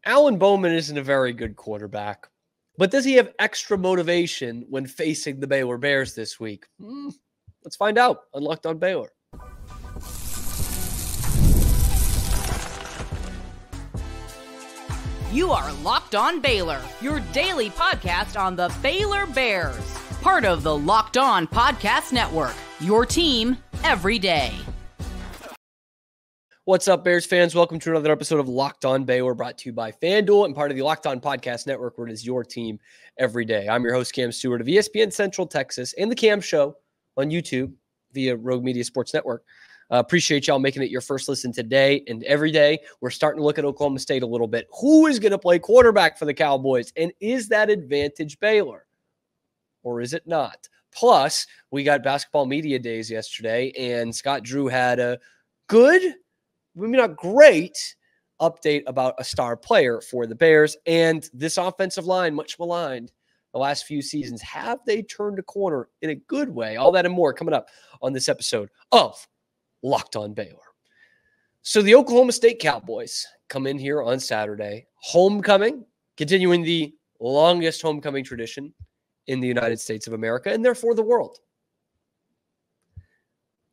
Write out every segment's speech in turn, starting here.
Alan Bowman isn't a very good quarterback, but does he have extra motivation when facing the Baylor Bears this week? Let's find out on Locked On Baylor. You are Locked On Baylor, your daily podcast on the Baylor Bears. Part of the Locked On Podcast Network, your team every day. What's up, Bears fans? Welcome to another episode of Locked On Baylor, brought to you by FanDuel and part of the Locked On Podcast Network, where it is your team every day. I'm your host, Cam Stewart of ESPN Central Texas and The Cam Show on YouTube via Rogue Media Sports Network. Appreciate y'all making it your first listen today and every day. We're starting to look at Oklahoma State a little bit. Who is going to play quarterback for the Cowboys? And is that advantage Baylor? Or is it not? Plus, we got basketball media days yesterday, and Scott Drew had a good, maybe not great, update about a star player for the Bears. And this offensive line, much maligned the last few seasons, have they turned a corner in a good way? All that and more coming up on this episode of Locked On Baylor. So the Oklahoma State Cowboys come in here on Saturday. Homecoming, continuing the longest homecoming tradition in the United States of America, and therefore the world.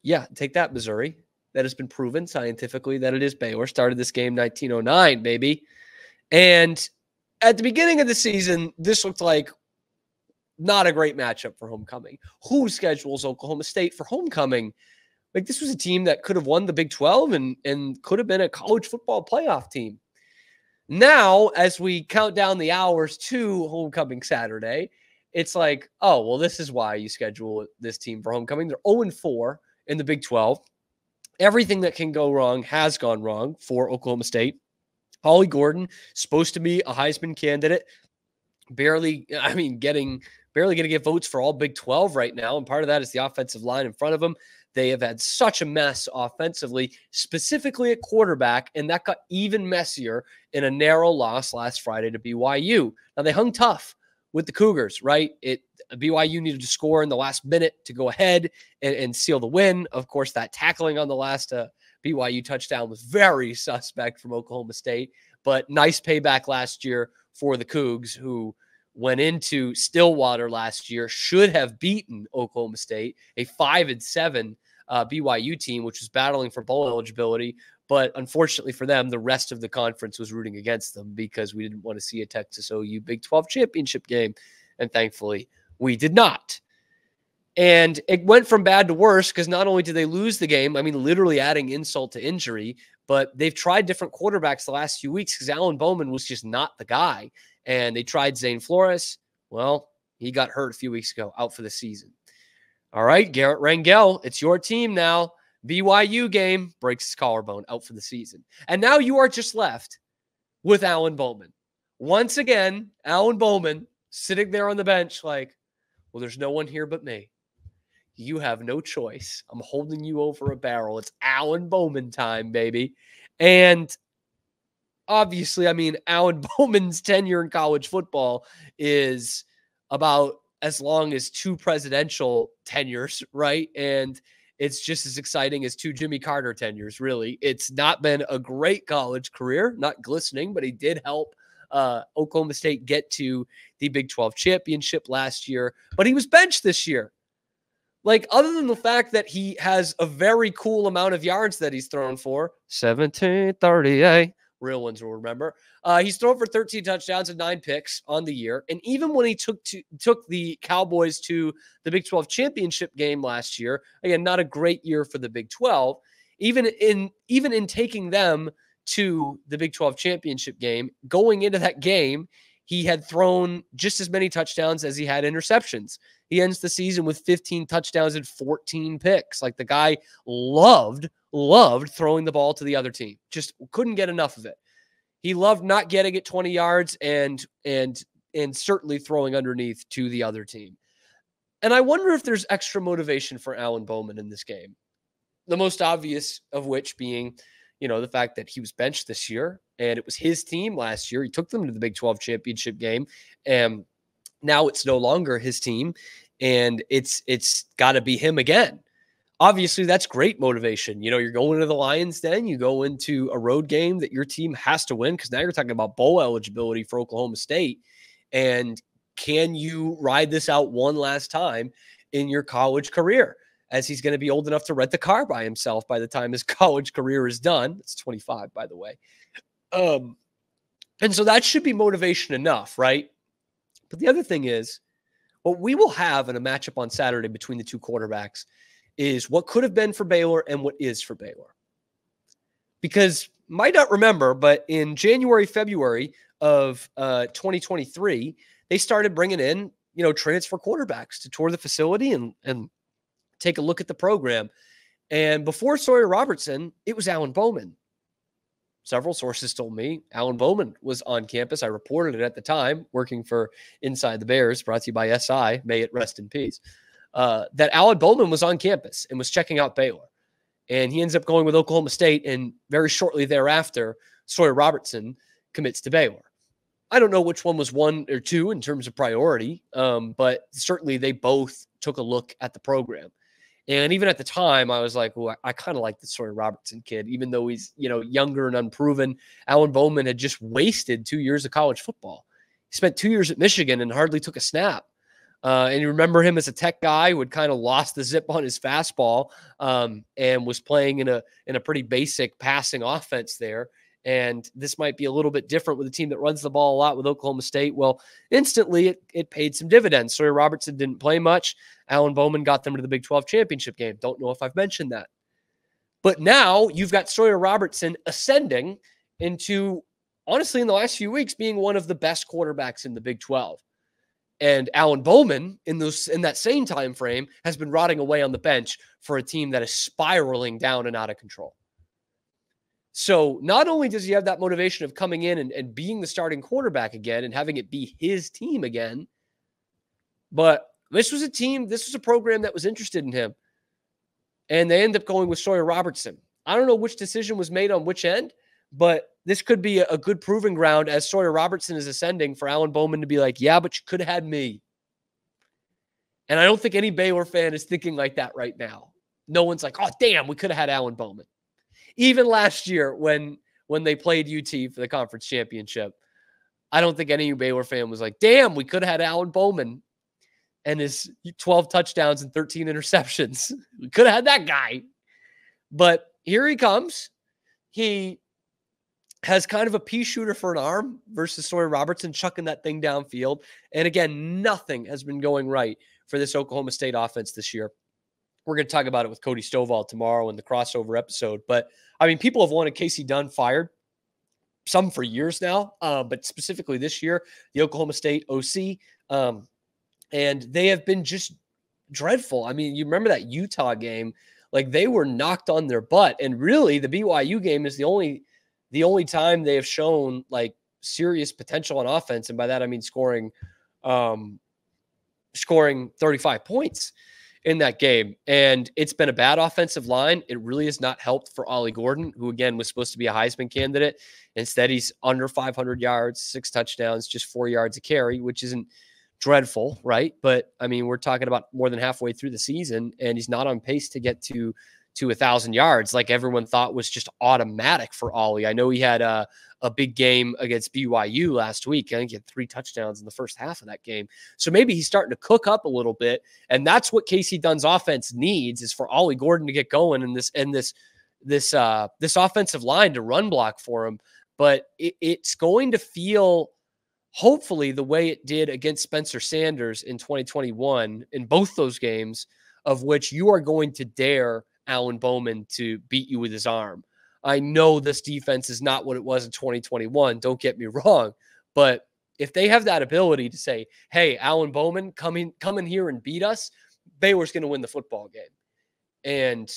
Yeah, take that, Missouri. That has been proven scientifically that it is Baylor. Started this game 1909, baby. And at the beginning of the season, this looked like not a great matchup for homecoming. Who schedules Oklahoma State for homecoming? Like, this was a team that could have won the Big 12 and could have been a college football playoff team. Now, as we count down the hours to homecoming Saturday, it's like, oh, well, this is why you schedule this team for homecoming. They're 0-4 in the Big 12. Everything that can go wrong has gone wrong for Oklahoma State. Holly Gordon, supposed to be a Heisman candidate, barely going to get votes for all Big 12 right now. And part of that is the offensive line in front of them. They have had such a mess offensively, specifically at quarterback, and that got even messier in a narrow loss last Friday to BYU. Now, they hung tough with the Cougars, right? BYU needed to score in the last minute to go ahead and seal the win. Of course, that tackling on the last BYU touchdown was very suspect from Oklahoma State, but nice payback last year for the Cougs, who went into Stillwater last year, should have beaten Oklahoma State, a 5-7 BYU team, which was battling for bowl eligibility. But unfortunately for them, the rest of the conference was rooting against them because we didn't want to see a Texas OU Big 12 championship game. And thankfully, we did not. And it went from bad to worse because not only did they lose the game, literally adding insult to injury, but they've tried different quarterbacks the last few weeks because Alan Bowman was just not the guy. And they tried Zane Flores. Well, he got hurt a few weeks ago, out for the season. All right, Garrett Rangel, it's your team now. BYU game, breaks his collarbone, out for the season. And now you are just left with Alan Bowman. Once again, Alan Bowman sitting there on the bench like, well, there's no one here but me. You have no choice. I'm holding you over a barrel. It's Alan Bowman time, baby. And obviously, Alan Bowman's tenure in college football is about as long as 2 presidential tenures, right? And it's just as exciting as 2 Jimmy Carter tenures, really. It's not been a great college career, not glistening, but he did help Oklahoma State get to the Big 12 championship last year. But he was benched this year. Like, other than the fact that he has a very cool amount of yards that he's thrown for, 1738, real ones will remember. He's thrown for 13 touchdowns and 9 picks on the year. And even when he took the Cowboys to the Big 12 championship game last year, again, not a great year for the Big 12, even in taking them to the Big 12 championship game, going into that game, he had thrown just as many touchdowns as he had interceptions. He ends the season with 15 touchdowns and 14 picks. Like, the guy loved throwing the ball to the other team. Just couldn't get enough of it. He loved not getting it 20 yards and certainly throwing underneath to the other team. And I wonder if there's extra motivation for Alan Bowman in this game. The most obvious of which being, the fact that he was benched this year and it was his team last year. He took them to the Big 12 championship game, and now it's no longer his team, and it's got to be him again. obviously that's great motivation. You know, you're going to the Lions Den, you go into a road game that your team has to win, because now you're talking about bowl eligibility for Oklahoma State. And can you ride this out one last time in your college career, as he's going to be old enough to rent the car by himself by the time his college career is done? It's 25, by the way. And so that should be motivation enough, right? But the other thing is, what we will have in a matchup on Saturday between the two quarterbacks is what could have been for Baylor and what is for Baylor. Because might not remember, but in January, February of 2023, they started bringing in, you know, transfer quarterbacks to tour the facility and take a look at the program. And before Sawyer Robertson, it was Alan Bowman. Several sources told me Alan Bowman was on campus. I reported it at the time, working for Inside the Bears, brought to you by SI, may it rest in peace, that Alan Bowman was on campus and was checking out Baylor. And he ends up going with Oklahoma State, and very shortly thereafter, Sawyer Robertson commits to Baylor. I don't know which one was one or two in terms of priority, but certainly they both took a look at the program. And even at the time, I was like, well, I kind of like the Sawyer Robertson kid, even though he's, you know, younger and unproven. Alan Bowman had just wasted 2 years of college football. He spent 2 years at Michigan and hardly took a snap. And you remember him as a tech guy who had kind of lost the zip on his fastball, and was playing in a pretty basic passing offense there. And this might be a little bit different with a team that runs the ball a lot with Oklahoma State. Well, instantly it paid some dividends. Sawyer Robertson didn't play much. Alan Bowman got them to the Big 12 championship game. Don't know if I've mentioned that. But now you've got Sawyer Robertson ascending into, honestly, in the last few weeks, being one of the best quarterbacks in the Big 12. And Alan Bowman, in that same time frame, has been rotting away on the bench for a team that is spiraling down and out of control. So not only does he have that motivation of coming in and being the starting quarterback again and having it be his team again, but this was a program that was interested in him. And they end up going with Sawyer Robertson. I don't know which decision was made on which end, but this could be a good proving ground as Sawyer Robertson is ascending for Alan Bowman to be like, yeah, but you could have had me. And I don't think any Baylor fan is thinking like that right now. No one's like, oh, damn, we could have had Alan Bowman. Even last year when they played UT for the conference championship, I don't think any Baylor fan was like, damn, we could have had Alan Bowman and his 12 touchdowns and 13 interceptions. We could have had that guy. But here he comes. He has kind of a pea shooter for an arm versus Sawyer Robertson chucking that thing downfield. And again, nothing has been going right for this Oklahoma State offense this year. We're going to talk about it with Cody Stovall tomorrow in the crossover episode. But, I mean, people have wanted Casey Dunn fired, some for years now, but specifically this year, the Oklahoma State OC. And they have been just dreadful. I mean, you remember that Utah game? Like, they were knocked on their butt. And really, the BYU game is the only time they have shown, like, serious potential on offense. And by that, I mean scoring 35 points in that game. And it's been a bad offensive line. It really has not helped for Ollie Gordon, who again was supposed to be a Heisman candidate. Instead, he's under 500 yards, 6 touchdowns, just 4 yards a carry, which isn't dreadful, right? But I mean, we're talking about more than halfway through the season, and he's not on pace to get to 1,000 yards like everyone thought was just automatic for Ollie. I know he had a big game against BYU last week. I think he had 3 touchdowns in the first half of that game. So maybe he's starting to cook up a little bit, and that's what Casey Dunn's offense needs, is for Ollie Gordon to get going and this offensive line to run block for him. But it's going to feel, hopefully, the way it did against Spencer Sanders in 2021 in both those games, of which you are going to dare Alan Bowman to beat you with his arm. I know this defense is not what it was in 2021. Don't get me wrong. But if they have that ability to say, hey, Alan Bowman, come in here and beat us, Baylor's going to win the football game. And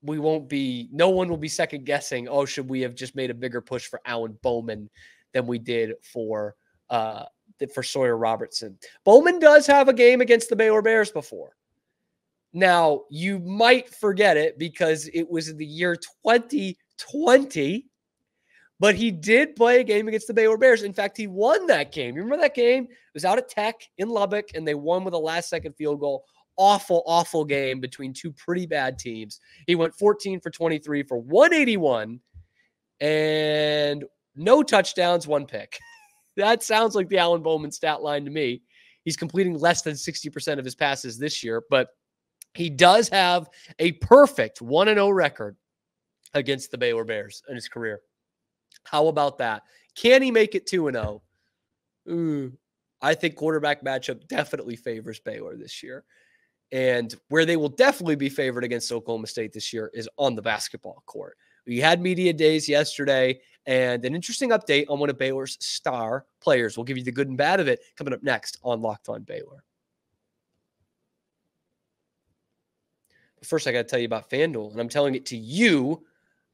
no one will be second guessing, oh, should we have just made a bigger push for Alan Bowman than we did for Sawyer Robertson. Bowman does have a game against the Baylor Bears before. Now, you might forget it because it was in the year 2020, but he did play a game against the Baylor Bears. In fact, he won that game. You remember that game? It was out at Tech in Lubbock, and they won with a last-second field goal. awful, awful game between two pretty bad teams. He went 14 for 23 for 181 and no touchdowns, one pick. That sounds like the Alan Bowman stat line to me. He's completing less than 60% of his passes this year, but he does have a perfect 1-0 record against the Baylor Bears in his career. How about that? Can he make it 2-0? I think quarterback matchup definitely favors Baylor this year. And where they will definitely be favored against Oklahoma State this year is on the basketball court. We had media days yesterday, and an interesting update on one of Baylor's star players. We'll give you the good and bad of it coming up next on Locked On Baylor. But first, I got to tell you about FanDuel, and I'm telling it to you,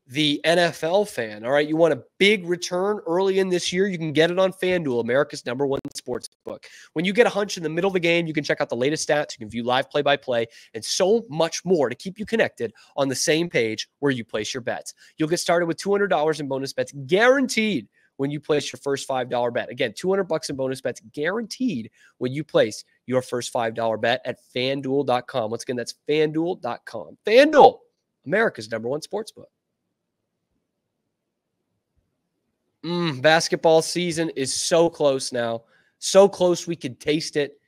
the NFL fan. All right, you want a big return early in this year? You can get it on FanDuel, America's #1 sports book. When you get a hunch in the middle of the game, you can check out the latest stats, you can view live play-by-play, and so much more to keep you connected on the same page where you place your bets. You'll get started with $200 in bonus bets guaranteed when you place your first $5 bet. Again, $200 in bonus bets guaranteed when you place your first $5 bet at FanDuel.com. Once again, that's FanDuel.com. FanDuel, America's #1 sports book. Basketball season is so close now. So close we can taste it.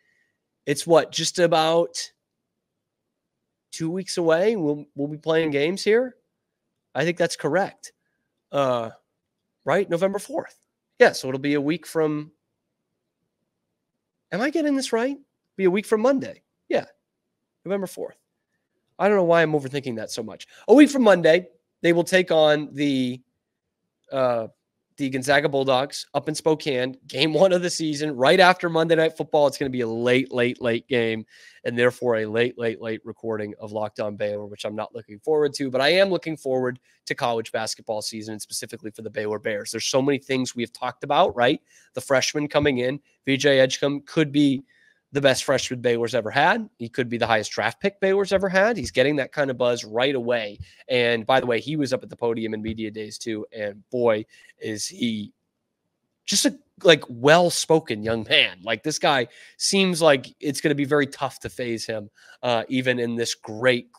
It's what, just about 2 weeks away? We'll be playing games here? I think that's correct. Right? November 4th. Yeah, so it'll be a week from... Am I getting this right? Be a week from Monday. Yeah, November 4th. I don't know why I'm overthinking that so much. A week from Monday, they will take on the Gonzaga Bulldogs up in Spokane, game 1 of the season, right after Monday Night Football. It's going to be a late game, and therefore a late recording of Locked On Baylor, which I'm not looking forward to, but I am looking forward to college basketball season, and specifically for the Baylor Bears. There's so many things we have talked about, right? The freshman coming in, VJ Edgecombe, could be the best freshman Baylor's ever had. He could be the highest draft pick Baylor's ever had. He's getting that kind of buzz right away. And by the way, he was up at the podium in media days too. And boy, is he just a well-spoken young man. Like, this guy seems like it's going to be very tough to phase him, even in this great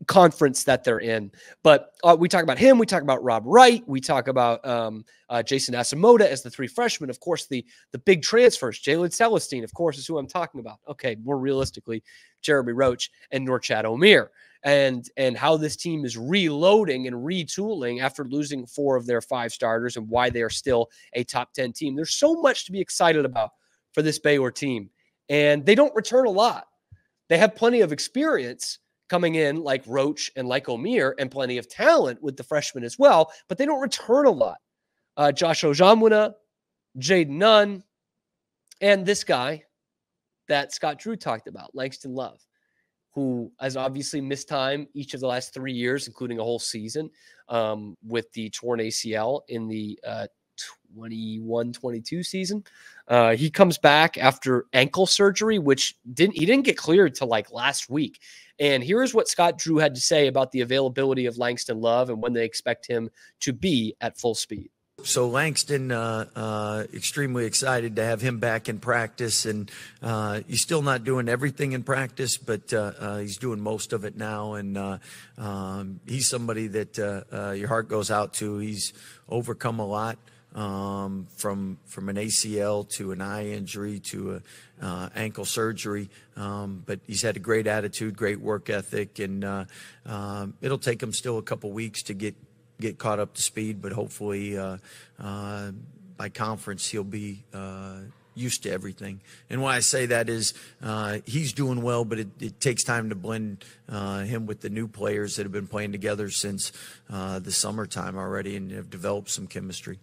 conference that they're in. But we talk about him. We talk about Rob Wright. We talk about Jason Asamoah as the 3 freshmen. Of course, the big transfers. Jalen Celestine, of course, is who I'm talking about. Okay, more realistically, Jeremy Roach and Norchad Omier. And how this team is reloading and retooling after losing 4 of their 5 starters, and why they are still a top 10 team. There's so much to be excited about for this Baylor team. And they don't return a lot. They have plenty of experience coming in, like Roach and like Omier, and plenty of talent with the freshmen as well, but they don't return a lot. Josh Ojamwuna, Jaden Nunn, and this guy that Scott Drew talked about, Langston Love, who has obviously missed time each of the last 3 years, including a whole season with the torn ACL in the 21-22 season. He comes back after ankle surgery, which he didn't get cleared till like last week. And here's what Scott Drew had to say about the availability of Langston Love and when they expect him to be at full speed. So Langston, extremely excited to have him back in practice, and he's still not doing everything in practice, but he's doing most of it now, and he's somebody that your heart goes out to. He's overcome a lot, from an ACL to an eye injury to a ankle surgery, but he's had a great attitude, great work ethic, and it'll take him still a couple weeks to get caught up to speed, but hopefully by conference he'll be used to everything. And why I say that is he's doing well, but it takes time to blend him with the new players that have been playing together since the summertime already and have developed some chemistry.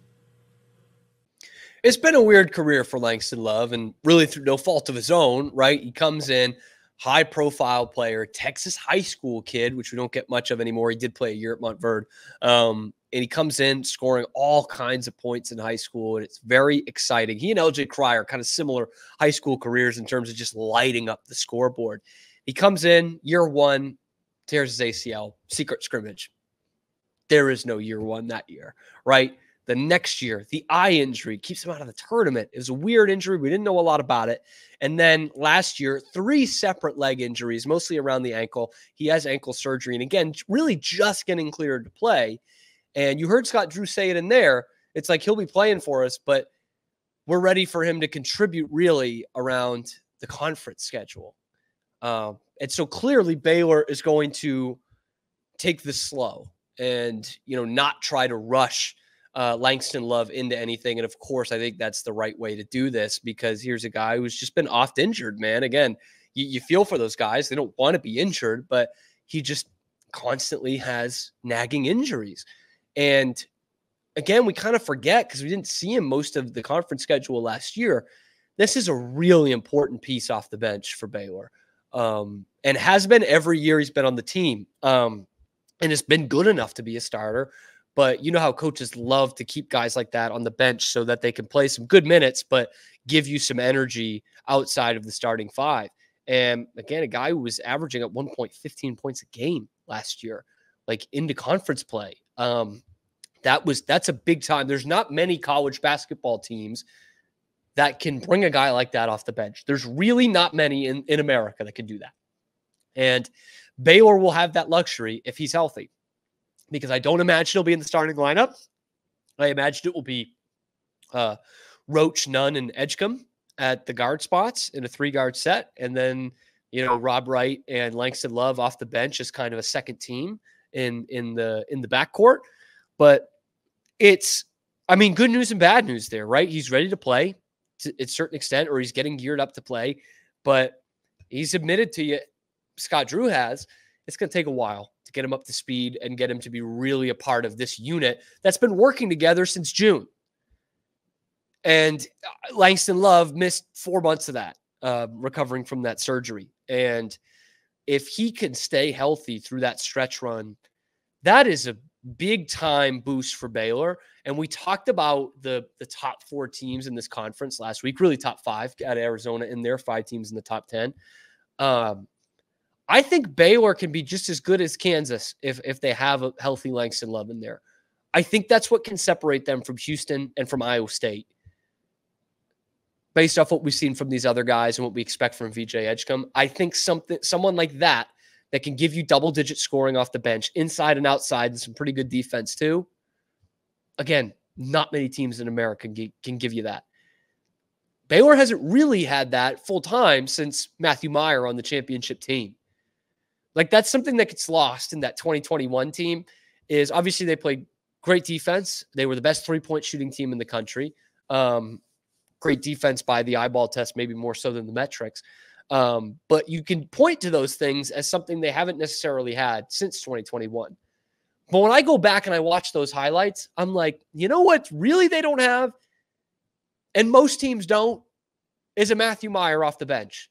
It's been a weird career for Langston Love, and really through no fault of his own, right? He comes in, high-profile player, Texas high school kid, which we don't get much of anymore. He did play a year at Montverde. And he comes in scoring all kinds of points in high school, and it's very exciting. He and LJ Cryer, kind of similar high school careers in terms of just lighting up the scoreboard. He comes in, year 1, tears his ACL, secret scrimmage. There is no year 1 that year, right? the next year, the eye injury keeps him out of the tournament. It was a weird injury. We didn't know a lot about it. And then last year, 3 separate leg injuries, mostly around the ankle. He has ankle surgery. And again, really just getting cleared to play. And you heard Scott Drew say it in there. It's like he'll be playing for us, but we're ready for him to contribute really around the conference schedule. And so clearly Baylor is going to take this slow and, not try to rush Langston Love into anything. And of course, I think that's the right way to do this, because here's a guy who's just been oft injured, man. Again, you feel for those guys. They don't want to be injured, but he just constantly has nagging injuries. And again, we kind of forget because we didn't see him most of the conference schedule last year. This is a really important piece off the bench for Baylor, and has been every year he's been on the team. And it's been good enough to be a starter. But you know how coaches love to keep guys like that on the bench so that they can play some good minutes, but give you some energy outside of the starting 5. And again, a guy who was averaging at 1.15 points a game last year, like into conference play. That's a big time. There's not many college basketball teams that can bring a guy like that off the bench. There's really not many in America that can do that. And Baylor will have that luxury if he's healthy, because I don't imagine he'll be in the starting lineup. I imagine it will be Roach, Nunn, and Edgecombe at the guard spots in a 3-guard set. And then, Rob Wright and Langston Love off the bench as kind of a second team in the backcourt. But it's, good news and bad news there, right? He's ready to play to a certain extent, or he's getting geared up to play. But he's admitted to you, Scott Drew has, it's going to take a while to get him up to speed and get him to be really a part of this unit that's been working together since June. And Langston Love missed 4 months of that, recovering from that surgery. And if he can stay healthy through that stretch run, that is a big time boost for Baylor. And we talked about the top 4 teams in this conference last week, really top 5 at Arizona in there, 5 teams in the top 10. I think Baylor can be just as good as Kansas if they have a healthy Langston Love in there. I think that's what can separate them from Houston and from Iowa State, based off what we've seen from these other guys and what we expect from VJ Edgecombe. I think someone like that can give you double-digit scoring off the bench, inside and outside, and some pretty good defense too. Again, not many teams in America can give you that. Baylor hasn't really had that full-time since Matthew Meyer on the championship team. Like, that's something that gets lost in that 2021 team. Is obviously they played great defense. They were the best 3-point shooting team in the country. Great defense by the eyeball test, maybe more so than the metrics. But you can point to those things as something they haven't necessarily had since 2021. But when I go back and I watch those highlights, I'm like, you know what really they don't have, and most teams don't, is a Matthew Meyer off the bench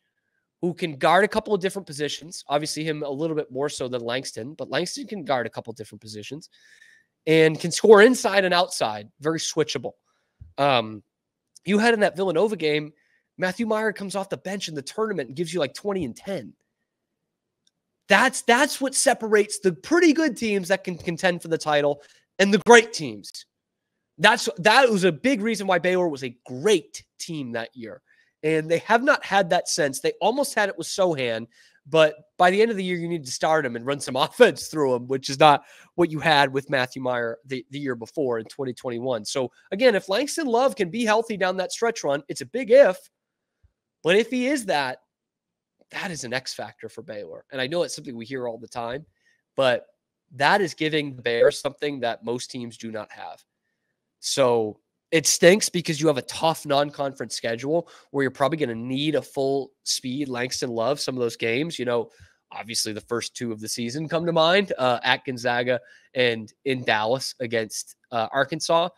who can guard a couple of different positions. Obviously him a little bit more so than Langston, but Langston can guard a couple of different positions and can score inside and outside, very switchable. You had in that Villanova game, Matthew Meyer comes off the bench in the tournament and gives you like 20 and 10. That's what separates the pretty good teams that can contend for the title and the great teams. That was a big reason why Baylor was a great team that year. And they have not had that since. They almost had it with Sohan, but by the end of the year, you need to start him and run some offense through him, which is not what you had with Matthew Meyer the year before in 2021. So again, if Langston Love can be healthy down that stretch run, it's a big if, but if he is that is an X factor for Baylor. And I know it's something we hear all the time, but that is giving the Bears something that most teams do not have. So it stinks because you have a tough non-conference schedule where you're probably going to need a full speed Langston Love. Some of those games, obviously the first 2 of the season come to mind, at Gonzaga and in Dallas against Arkansas,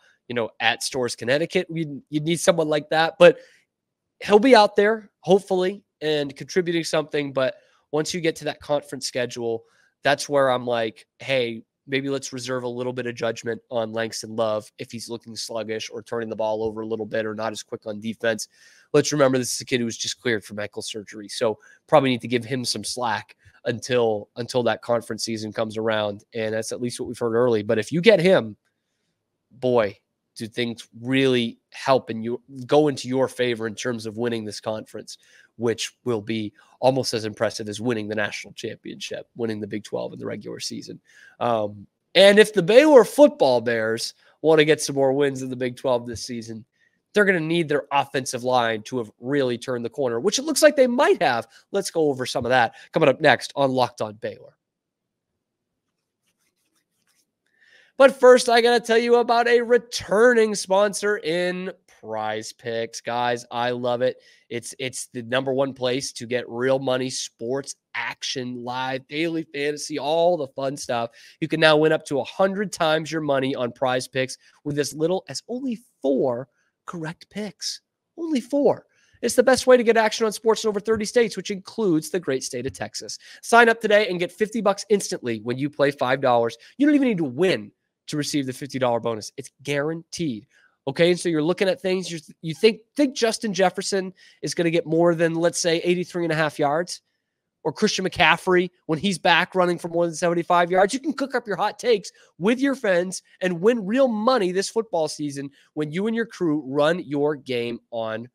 at Storrs, Connecticut. You'd need someone like that, but he'll be out there hopefully and contributing something. But once you get to that conference schedule, that's where I'm like, hey, maybe let's reserve a little bit of judgment on Langston Love if he's looking sluggish or turning the ball over a little bit or not as quick on defense. Let's remember this is a kid who was just cleared from ankle surgery, so probably need to give him some slack until that conference season comes around, and that's at least what we've heard early. But if you get him, boy, do things really help and you go into your favor in terms of winning this conference, which will be almost as impressive as winning the national championship, winning the Big 12 in the regular season. And if the Baylor football Bears want to get some more wins in the Big 12 this season, they're going to need their offensive line to have really turned the corner, which it looks like they might have. Let's go over some of that coming up next on Locked On Baylor. But first, I got to tell you about a returning sponsor in PrizePicks. Guys, I love it. It's the number one place to get real money, sports, action, live, daily fantasy, all the fun stuff. You can now win up to 100 times your money on PrizePicks with as little as only 4 correct picks. Only 4. It's the best way to get action on sports in over 30 states, which includes the great state of Texas. Sign up today and get $50 instantly when you play $5. You don't even need to win to receive the $50 bonus. It's guaranteed. Okay, and so you're looking at things, you think Justin Jefferson is going to get more than, let's say, 83.5 yards, or Christian McCaffrey when he's back running for more than 75 yards. You can cook up your hot takes with your friends and win real money this football season when you and your crew run your game on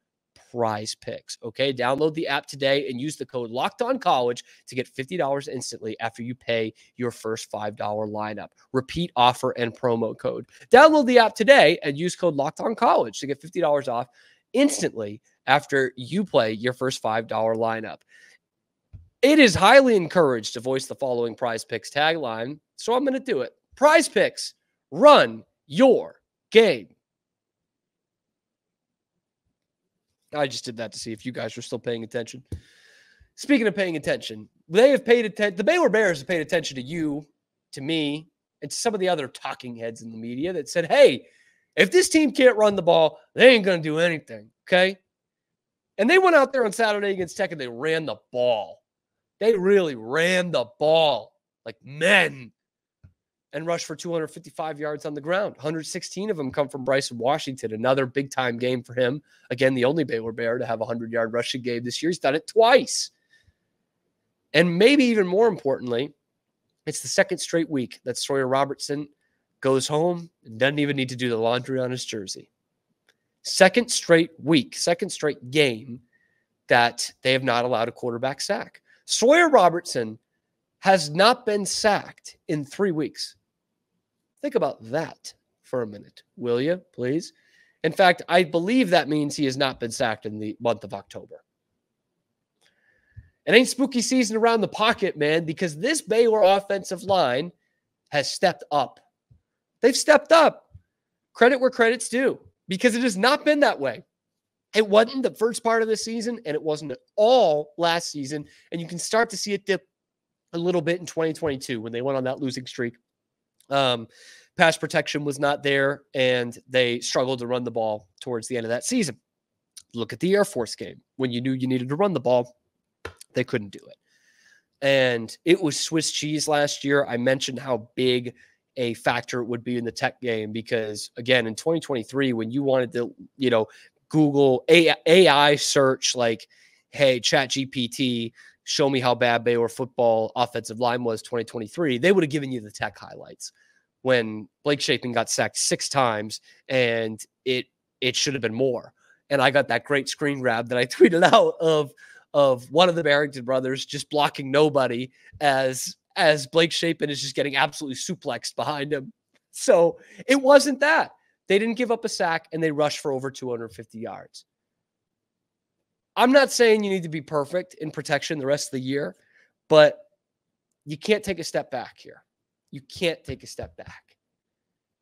PrizePicks. Okay, download the app today and use the code LOCKEDONCollege to get $50 instantly after you pay your first $5 lineup. Repeat offer and promo code. Download the app today and use code LOCKEDONCollege to get $50 off instantly after you play your first $5 lineup. It is highly encouraged to voice the following PrizePicks tagline, so I'm going to do it. PrizePicks, run your game. I just did that to see if you guys were still paying attention. Speaking of paying attention, they have paid attention. The Baylor Bears have paid attention to you, to me, and to some of the other talking heads in the media that said, hey, if this team can't run the ball, they ain't going to do anything, okay? And they went out there on Saturday against Tech and they ran the ball. They really ran the ball like men and rushed for 255 yards on the ground. 116 of them come from Bryson Washington, another big-time game for him. Again, the only Baylor Bear to have a 100-yard rushing game this year. He's done it twice. And maybe even more importantly, it's the second straight week that Sawyer Robertson goes home and doesn't even need to do the laundry on his jersey. Second straight week, second straight game that they have not allowed a quarterback sack. Sawyer Robertson has not been sacked in 3 weeks. Think about that for a minute, will you, please? In fact, I believe that means he has not been sacked in the month of October. It ain't spooky season around the pocket, man, because this Baylor offensive line has stepped up. They've stepped up. Credit where credit's due, because it has not been that way. It wasn't the first part of the season, and it wasn't at all last season, and you can start to see it dip a little bit in 2022 when they went on that losing streak. Pass protection was not there, and they struggled to run the ball towards the end of that season. Look at the Air Force game. When you knew you needed to run the ball, they couldn't do it. And it was Swiss cheese last year. I mentioned how big a factor it would be in the Tech game because, again, in 2023, when you wanted to, Google AI search like, hey, ChatGPT, show me how bad Baylor football offensive line was 2023, they would have given you the Tech highlights when Blake Shapen got sacked 6 times and it should have been more. And I got that great screen grab that I tweeted out of one of the Barrington brothers just blocking nobody as Blake Shapen is just getting absolutely suplexed behind him. So it wasn't that. They didn't give up a sack and they rushed for over 250 yards. I'm not saying you need to be perfect in protection the rest of the year, but you can't take a step back here. You can't take a step back.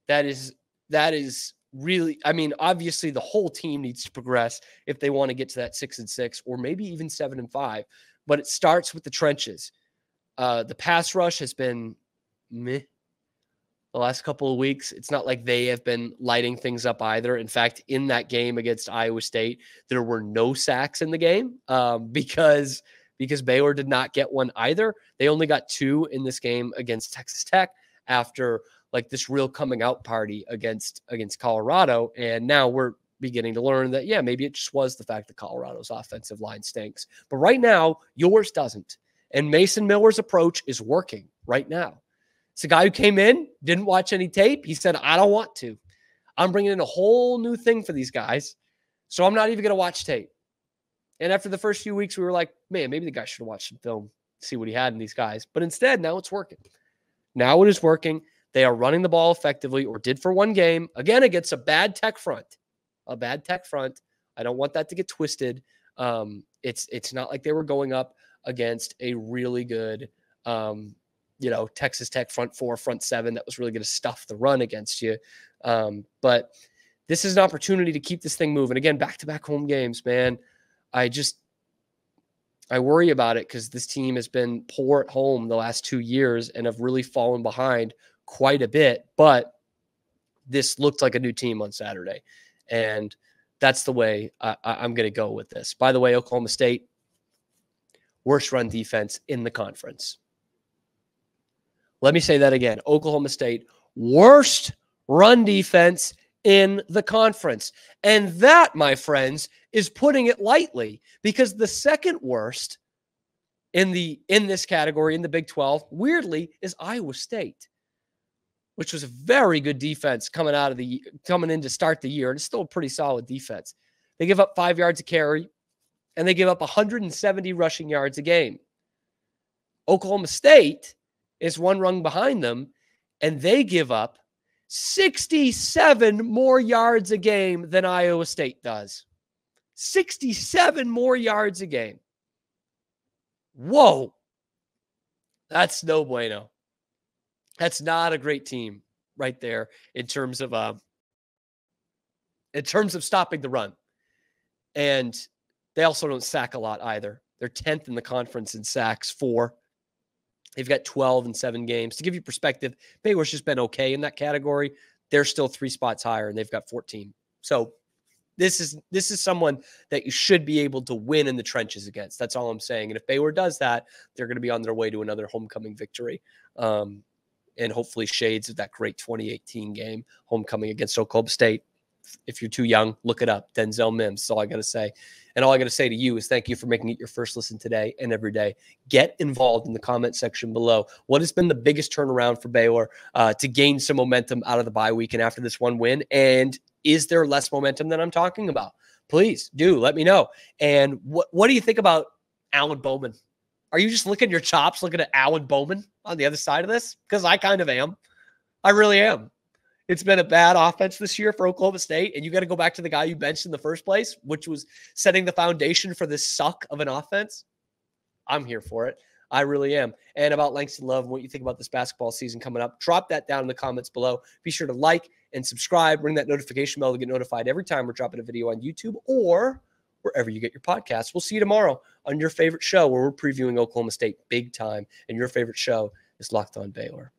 That is really, I mean, obviously the whole team needs to progress if they want to get to that 6-6 or maybe even 7-5, but it starts with the trenches. The pass rush has been meh the last couple of weeks. It's not like they have been lighting things up either. In fact, in that game against Iowa State, there were no sacks in the game because Baylor did not get one either. They only got 2 in this game against Texas Tech after like this real coming out party against Colorado. And now we're beginning to learn that, yeah, maybe it just was the fact that Colorado's offensive line stinks. But right now, yours doesn't. And Mason Miller's approach is working right now. It's a guy who came in, didn't watch any tape. He said, I don't want to. I'm bringing in a whole new thing for these guys. So I'm not even going to watch tape. And after the first few weeks, we were like, man, maybe the guy should have watched some film, see what he had in these guys. But instead, now it's working. Now it is working. They are running the ball effectively, or did for one game. Again, against a bad Tech front. A bad Tech front. I don't want that to get twisted. It's not like they were going up against a really good, Texas Tech front 4, front 7 that was really going to stuff the run against you. But this is an opportunity to keep this thing moving. Again, back-to-back home games, man. I worry about it because this team has been poor at home the last 2 years and have really fallen behind quite a bit. But this looked like a new team on Saturday. And that's the way I'm going to go with this. By the way, Oklahoma State, worst run defense in the conference. Let me say that again. Oklahoma State, worst run defense in the conference. And that, my friends, is putting it lightly, because the second worst in this category in the Big 12, weirdly, is Iowa State, which was a very good defense coming in to start the year, and it's still a pretty solid defense. They give up 5 yards a carry, and they give up 170 rushing yards a game. Oklahoma State is one rung behind them, and they give up 67 more yards a game than Iowa State does. 67 more yards a game. Whoa. That's no bueno. That's not a great team right there in terms of stopping the run. And they also don't sack a lot either. They're 10th in the conference in sacks, 4. They've got 12 in 7 games. To give you perspective, Baylor's just been okay in that category. They're still 3 spots higher, and they've got 14. So this is someone that you should be able to win in the trenches against. That's all I'm saying. And if Baylor does that, they're going to be on their way to another homecoming victory. And hopefully shades of that great 2018 game, homecoming against Oklahoma State. If you're too young, look it up. Denzel Mims. That's all I got to say. And all I got to say to you is thank you for making it your first listen today and every day. Get involved in the comment section below. What has been the biggest turnaround for Baylor to gain some momentum out of the bye week and after this one win? And is there less momentum than I'm talking about? Please do let me know. And what do you think about Alan Bowman? Are you just licking your chops looking at Alan Bowman on the other side of this? Because I kind of am. I really am. It's been a bad offense this year for Oklahoma State, and you got to go back to the guy you benched in the first place, which was setting the foundation for this suck of an offense. I'm here for it. I really am. And about Langston Love and what you think about this basketball season coming up, drop that down in the comments below. Be sure to like and subscribe. Ring that notification bell to get notified every time we're dropping a video on YouTube or wherever you get your podcasts. We'll see you tomorrow on your favorite show where we're previewing Oklahoma State big time, and your favorite show is Locked On Baylor.